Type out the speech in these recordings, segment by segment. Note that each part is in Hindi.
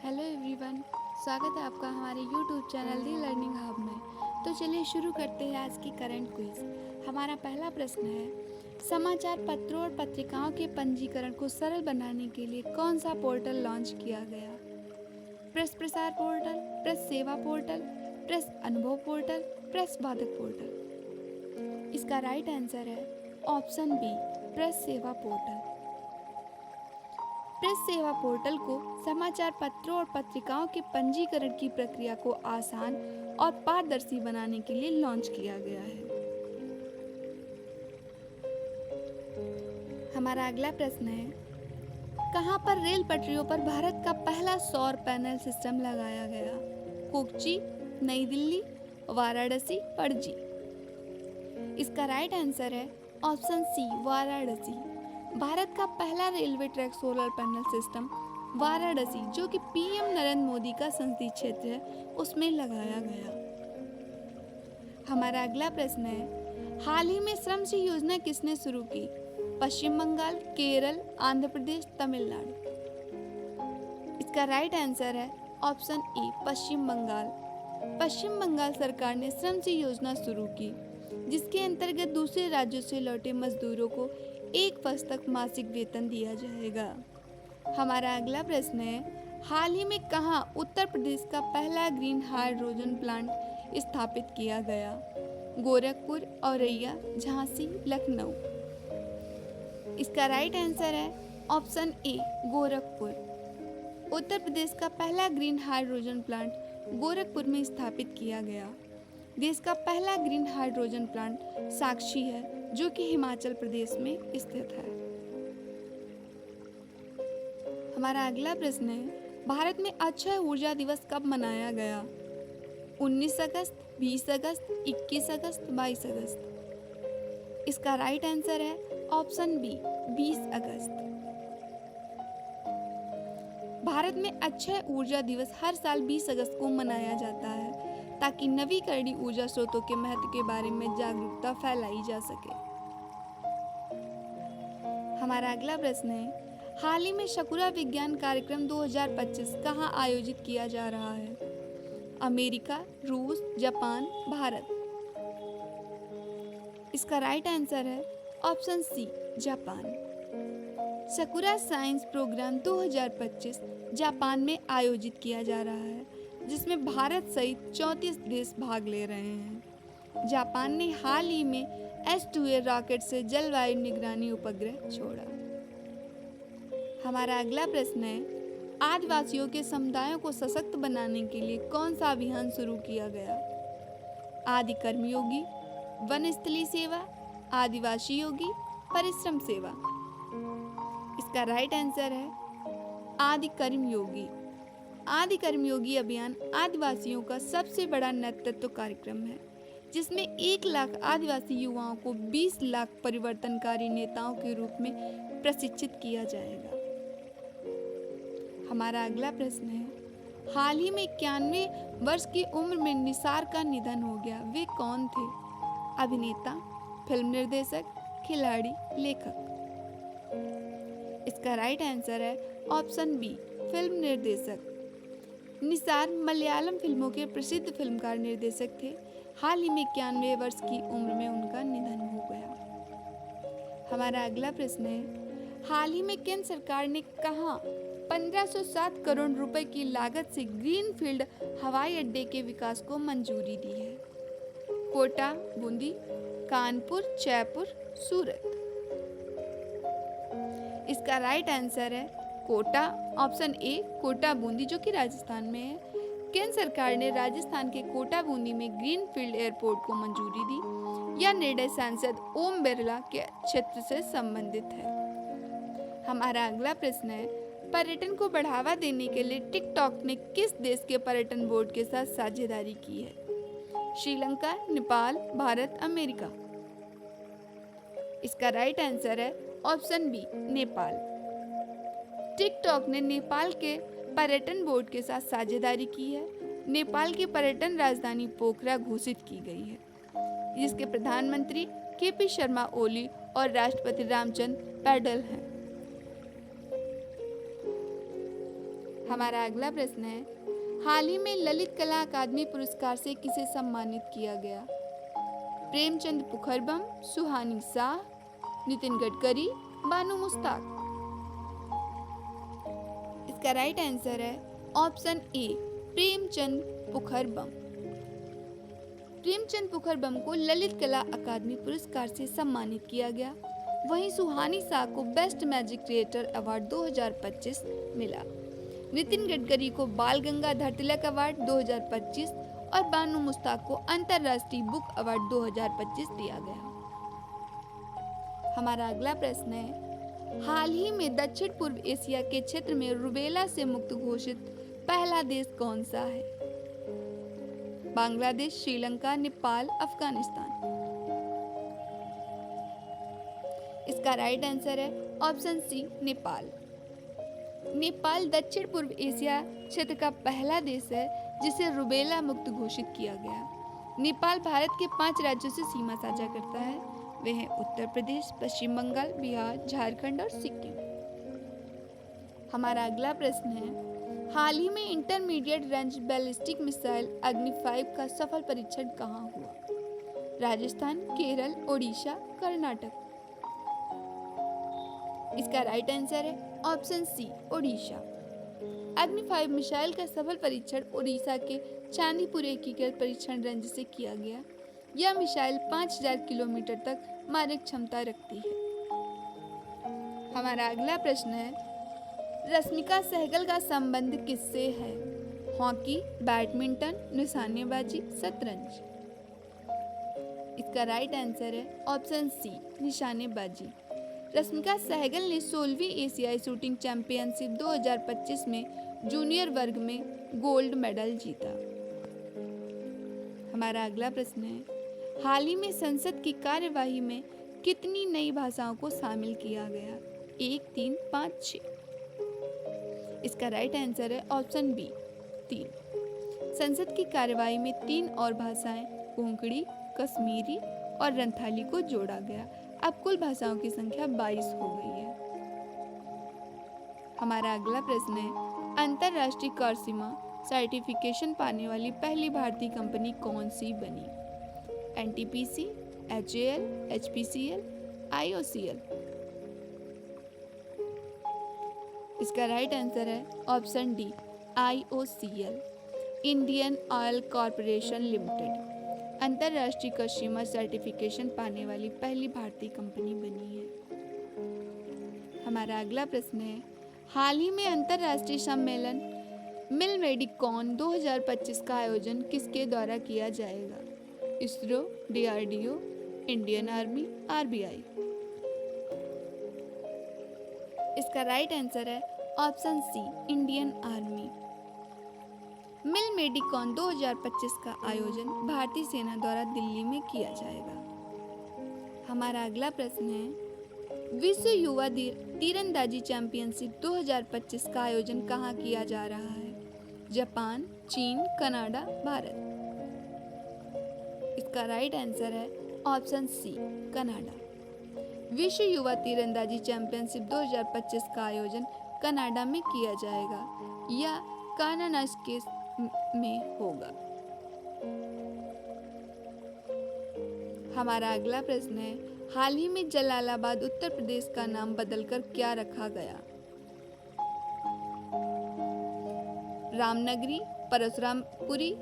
हेलो एवरीवन, स्वागत है आपका हमारे यूट्यूब चैनल दी लर्निंग हब में। तो चलिए शुरू करते हैं आज की करंट क्विज। हमारा पहला प्रश्न है, समाचार पत्रों और पत्रिकाओं के पंजीकरण को सरल बनाने के लिए कौन सा पोर्टल लॉन्च किया गया? प्रेस प्रसार पोर्टल, प्रेस सेवा पोर्टल, प्रेस अनुभव पोर्टल, प्रेस बाधक पोर्टल। इसका राइट आंसर है ऑप्शन बी, प्रेस सेवा पोर्टल। प्रेस सेवा पोर्टल को समाचार पत्रों और पत्रिकाओं के पंजीकरण की प्रक्रिया को आसान और पारदर्शी बनाने के लिए लॉन्च किया गया है। हमारा अगला प्रश्न है, कहां पर रेल पटरियों पर भारत का पहला सौर पैनल सिस्टम लगाया गया? कोच्चि, नई दिल्ली, वाराणसी, पणजी। इसका राइट आंसर है ऑप्शन सी, वाराणसी। भारत का पहला railway track solar panel system Varanasi, जो कि पीएम नरेंद्र मोदी का संसदीय क्षेत्र है, उसमें लगाया गया। हमारा अगला प्रश्न है, हाल ही में श्रम सिंह योजना किसने शुरू की? पश्चिम बंगाल, केरल, आंध्र प्रदेश, तमिलनाडु। इसका राइट आंसर है ऑप्शन ए, पश्चिम बंगाल। पश्चिम बंगाल सरकार ने श्रम सिंह योजना शुरू की, जिसके अंतर्गत दूसरे राज्यों से लौटे मजदूरों को 1 वर्ष तक मासिक वेतन दिया जाएगा। हमारा अगला प्रश्न है, हाल ही में कहां उत्तर प्रदेश का पहला ग्रीन हाइड्रोजन प्लांट स्थापित किया गया? गोरखपुर, औरैया, झांसी, लखनऊ। इसका राइट आंसर है ऑप्शन ए, गोरखपुर। उत्तर प्रदेश का पहला ग्रीन हाइड्रोजन प्लांट गोरखपुर में स्थापित किया गया। देश का पहला ग्रीन हाइड्रोजन प्लांट साक्षी है, जो कि हिमाचल प्रदेश में स्थित है। हमारा अगला प्रश्न है, भारत में अक्षय ऊर्जा दिवस कब मनाया गया? 19 अगस्त, 20 अगस्त, 21 अगस्त, 22 अगस्त। इसका राइट आंसर है ऑप्शन बी, 20 अगस्त। भारत में अक्षय ऊर्जा दिवस हर साल 20 अगस्त को मनाया जाता है, ताकि नवीकरणीय ऊर्जा स्रोतों के महत्व के बारे में जागरूकता फैलाई जा सके। हमारा अगला प्रश्न है, हाल ही में शकुरा विज्ञान कार्यक्रम 2025 कहां आयोजित किया जा रहा है? अमेरिका, रूस, जापान, भारत। इसका राइट आंसर है option C, Japan. Sakura science programme 2025 Japan में आयोजित किया जा रहा है, जिसमें भारत सहित 34 देश भाग ले रहे हैं। जापान ने हाल ही में S2A रॉकेट से जलवायु निगरानी उपग्रह छोड़ा। हमारा अगला प्रश्न है, आदिवासियों के समुदायों को सशक्त बनाने के लिए कौन सा अभियान शुरू किया गया? आदि कर्मयोगी, वनस्थली सेवा, आदिवासी योगी, परिश्रम सेवा। इसका राइट आंसर है आदि कर्मयोगी। आदि कर्मयोगी अभियान आदिवासियों का सबसे बड़ा नेतृत्व कार्यक्रम है, जिसमें 1 लाख आदिवासी युवाओं को 20 लाख परिवर्तनकारी नेताओं के रूप में प्रशिक्षित किया जाएगा। हमारा अगला प्रश्न है, हाल ही में 91 वर्ष की उम्र में निसार का निधन हो गया। वे कौन थे? अभिनेता, फिल्म निर्देशक, खिलाड़ी, लेखक। इसका राइट आंसर है ऑप्शन बी, फिल्म निर्देशक। निसार मलयालम फिल्मों के प्रसिद्ध फिल्मकार निर्देशक थे। हाल ही में 91 वर्ष की उम्र में उनका निधन हो गया। हमारा अगला प्रश्न है, हाल ही में केंद्र सरकार ने कहां 1507 करोड़ रुपए की लागत से ग्रीनफील्ड हवाई अड्डे के विकास को मंजूरी दी है? कोटा, बूंदी, कानपुर, जयपुर, सूरत। इसका राइट आंसर है कोटा, ऑप्शन ए, कोटा बूंदी, जो कि राजस्थान में है। केंद्र सरकार ने राजस्थान के कोटा बूंदी में ग्रीनफील्ड एयरपोर्ट को मंजूरी दी। यह निर्णय सांसद ओम बिरला के क्षेत्र से संबंधित है। हमारा अगला प्रश्न है, पर्यटन को बढ़ावा देने के लिए टिकटॉक ने किस देश के पर्यटन बोर्ड के साथ साझेदारी की है? श्रीलंका, नेपाल, भारत, अमेरिका। इसका राइट आंसर है ऑप्शन बी, नेपाल। टिकटॉक ने नेपाल के पर्यटन बोर्ड के साथ साझेदारी की है। नेपाल की पर्यटन राजधानी पोखरा घोषित की गई है, जिसके प्रधानमंत्री केपी शर्मा ओली और राष्ट्रपति रामचंद्र पैडल हैं। हमारा अगला प्रश्न है, हाल ही में ललित कला अकादमी पुरस्कार से किसे सम्मानित किया गया? प्रेमचंद पुखरबम, सुहानी शाह, नितिन गडकरी, बानू मुश्ताक। इसका राइट आंसर है ऑप्शन ए, प्रेमचंद पुखरबम। प्रेमचंद पुखरबम को ललित कला अकादमी पुरस्कार से सम्मानित किया गया। वहीं सुहानी शाह को बेस्ट मैजिक क्रिएटर अवार्ड 2025 मिला। नितिन गडकरी को बाल गंगाधर तिलक अवार्ड 2025 और बानू मुश्ताक को अंतर्राष्ट्रीय बुक अवार्ड 2025 दिया गया। हमारा अगला प्रश्न है, हाल ही में दक्षिण पूर्व एशिया के क्षेत्र में रूबेला से मुक्त घोषित पहला देश कौन सा है? बांग्लादेश, श्रीलंका, नेपाल, अफगानिस्तान। इसका राइट आंसर है ऑप्शन सी, नेपाल। नेपाल दक्षिण पूर्व एशिया क्षेत्र का पहला देश है जिसे रूबेला मुक्त घोषित किया गया। नेपाल भारत के 5 राज्यों से सीमा साझा करता है। वे हैं उत्तर प्रदेश, पश्चिम बंगाल, बिहार, झारखंड और सिक्किम। हमारा अगला प्रश्न है, हाल ही में इंटरमीडिएट रेंज बैलिस्टिक मिसाइल अग्नि 5 का सफल परीक्षण कहाँ हुआ? राजस्थान, केरल, ओडिशा, कर्नाटक। इसका राइट आंसर है ऑप्शन सी, ओडिशा। अग्नि 5 मिसाइल का सफल परीक्षण ओडिशा के चांदीपुर एकीकृत परीक्षण रेंज से किया गया। यह मिसाइल 5000 किलोमीटर तक मारक क्षमता रखती है। हमारा अगला प्रश्न है, रश्मिका सहगल का संबंध किससे है? हॉकी, बैडमिंटन, निशानेबाजी, शतरंज। इसका राइट आंसर है ऑप्शन सी, निशानेबाजी। रश्मिका सहगल ने 16वीं एशियाई शूटिंग चैंपियनशिप 2025 में जूनियर वर्ग में गोल्ड मेडल जीता। हमारा अगला प्रश्न है, हाल ही में संसद की कार्यवाही में कितनी नई भाषाओं को शामिल किया गया? 1, 3, 5, 6। इसका राइट आंसर है ऑप्शन बी, 3। संसद की कार्यवाही में 3 और भाषाएं कोंकणी, कश्मीरी और रंथाली को जोड़ा गया। अब कुल भाषाओं की संख्या 22 हो गई है। हमारा अगला प्रश्न है, अंतर्राष्ट्रीय कर सीमा सर्टिफिकेशन पाने वाली पहली भारतीय कंपनी कौन सी बनी? NTPC, HAL, HPCL, IOCL. इसका राइट आंसर है option D, IOCL. Indian oil corporation limited अंतर्राष्ट्रीय कर सीमा सर्टिफिकेशन पाने वाली पहली भारतीय कंपनी बनी है। हमारा अगला प्रश्न है, हाल ही में अंतर्राष्ट्रीय सम्मेलन मिल मेडिकॉन 2025 का आयोजन किसके द्वारा किया जाएगा? ISRO, DRDO, Indian army, RBI. इसका राइट आंसर है ऑप्शन सी, इंडियन आर्मी। मिल मेडिकॉन 2025 का आयोजन भारतीय सेना द्वारा दिल्ली में किया जाएगा। हमारा अगला प्रश्न है, विश्व युवा तीरंदाजी चैंपियनशिप 2025 का आयोजन कहाँ किया जा रहा है? जापान, चीन, कनाडा, भारत। इसका राइट आंसर है ऑप्शन सी, कनाडा। विश्व युवा तीरंदाजी चैंपियनशिप 2025 का आयोजन कनाडा में किया जाएगा या कानानास्के में होगा। हमारा अगला प्रश्न है, हाल ही में जलालाबाद उत्तर प्रदेश का नाम बदलकर क्या रखा गया? रामनगरी, परशुरामपुरी,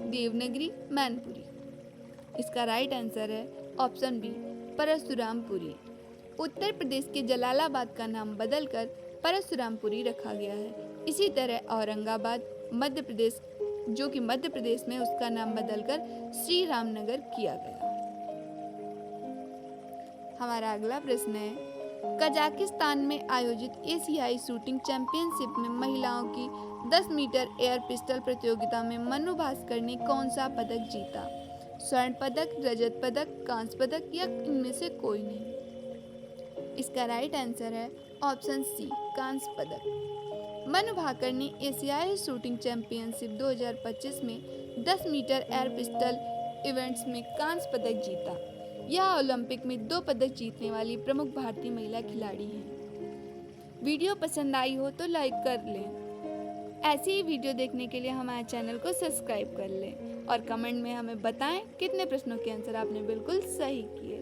देवनगरी, मैनपुरी। इसका राइट आंसर है ऑप्शन बी, परशुरामपुरी। उत्तर प्रदेश के जलालाबाद का नाम बदलकर परशुरामपुरी रखा गया है। इसी तरह औरंगाबाद मध्य प्रदेश, जो कि मध्य प्रदेश में, उसका नाम बदलकर श्री रामनगर किया गया। हमारा अगला प्रश्न है, कजाकिस्तान में आयोजित एशियाई शूटिंग चैंपियनशिप में महिलाओं की 10 मीटर एयर पिस्टल प्रतियोगिता में मनु भास्कर ने कौन सा पदक जीता? स्वर्ण पदक, रजत पदक, कांस्य पदक या इनमें से कोई नहीं। इसका राइट आंसर है ऑप्शन सी, कांस्य पदक। मनु भाकर ने एशियाई शूटिंग चैंपियनशिप 2025 में 10 मीटर एयर पिस्टल इवेंट्स में कांस्य पदक जीता। यह ओलंपिक में 2 पदक जीतने वाली प्रमुख भारतीय महिला खिलाड़ी हैं। वीडियो पसंद आई हो तो लाइक कर लें। ऐसी ही वीडियो देखने के लिए हमारे चैनल को सब्सक्राइब कर लें और कमेंट में हमें बताएं कितने प्रश्नों के आंसर आपने बिल्कुल सही किए।